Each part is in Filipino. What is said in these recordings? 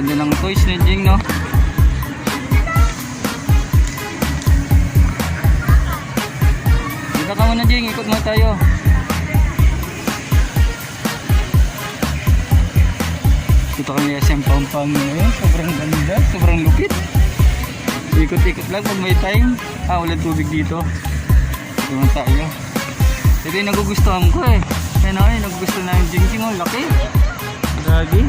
Ganda ng toys ni Jing, no? Dito ka muna, Jing. Ikot mo tayo. Dito kami SM Pampanga ngayon. Sobrang ganda. Sobrang lupit. Ikot-ikot lang pag may time. Ulan tubig dito. Doon tayo. Ito yung nagugustuhan ko eh. Yan o, yung nagugustuhan na yung Gingging. Oh, laki. Gagi.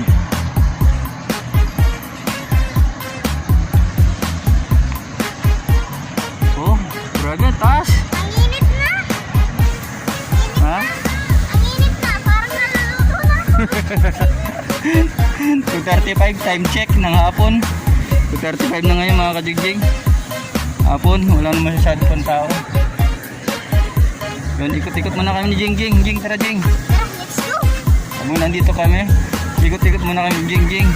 Oh, grabe. Taas. Ang init na. Ha? Ang init na. Parang naluluto na. 2:35 time check ng hapon. 2:35 na ngayon mga kajigjing. Hapon, wala naman masyado pang tao. Yun, ikot-ikot muna kami ni Gingging. Jing, tara Jing. Tara, let's go. Habang nandito kami, ikot-ikot muna kami ni Gingging.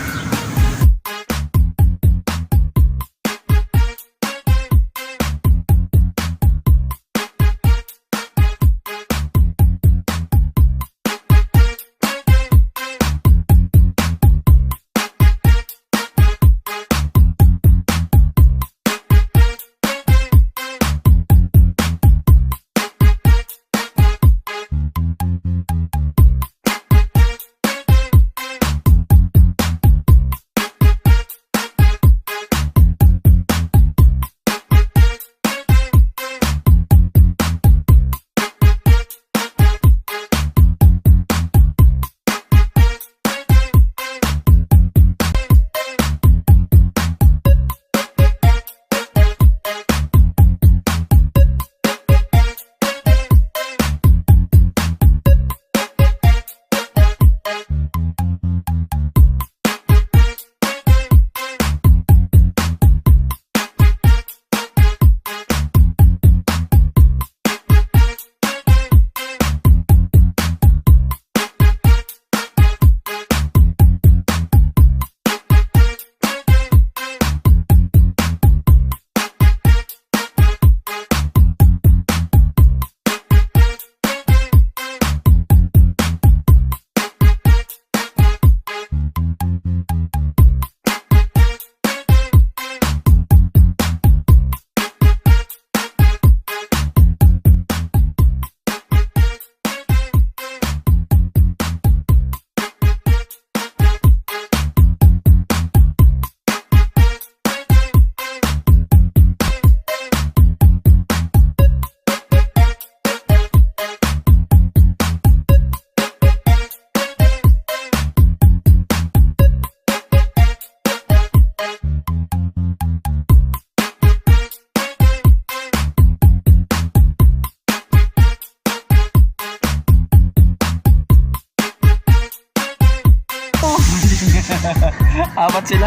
Apat sila.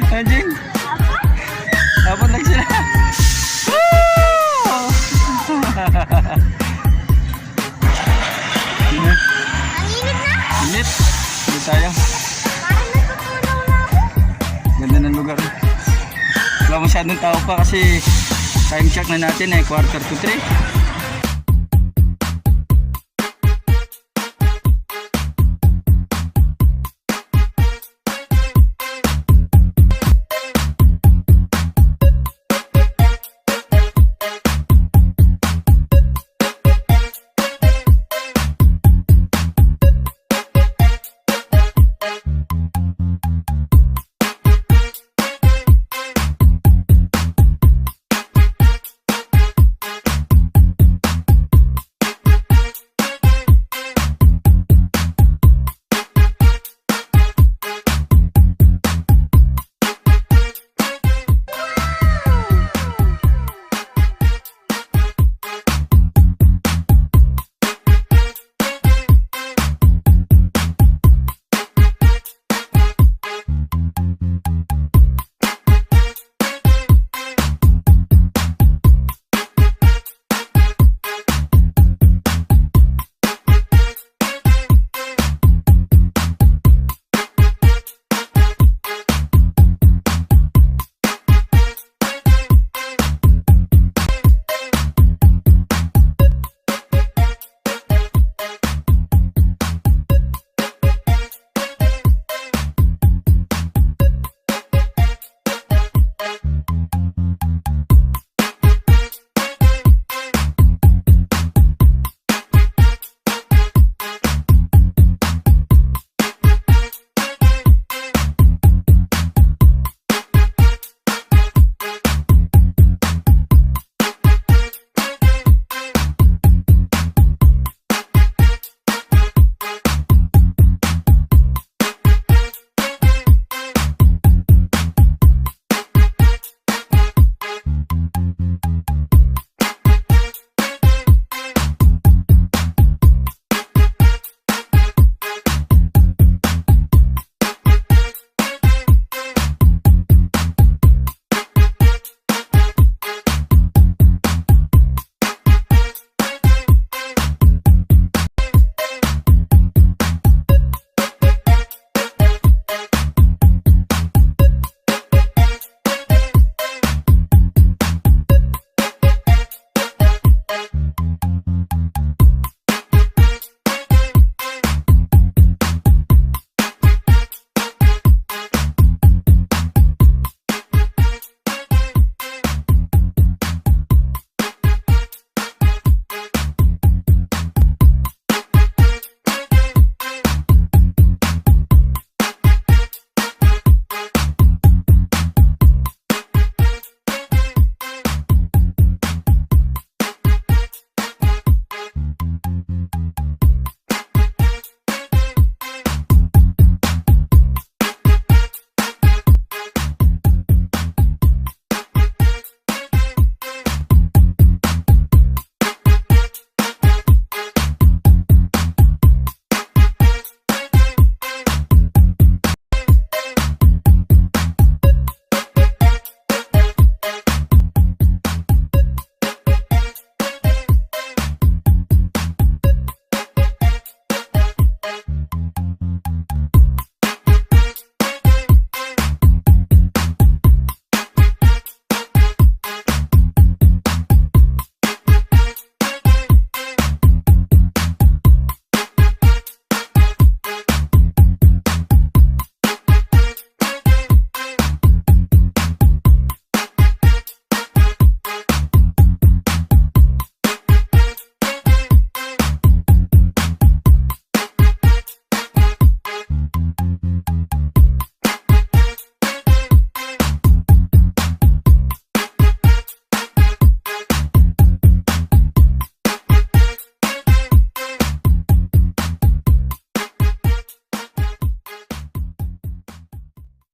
Anjing. Apat lang sila. Ang init na. Init. Dito tayo. Parang natutulaw na ako. Ganda ng lugar. Wala masyadong tao pa kasi time check na natin eh, 2:45.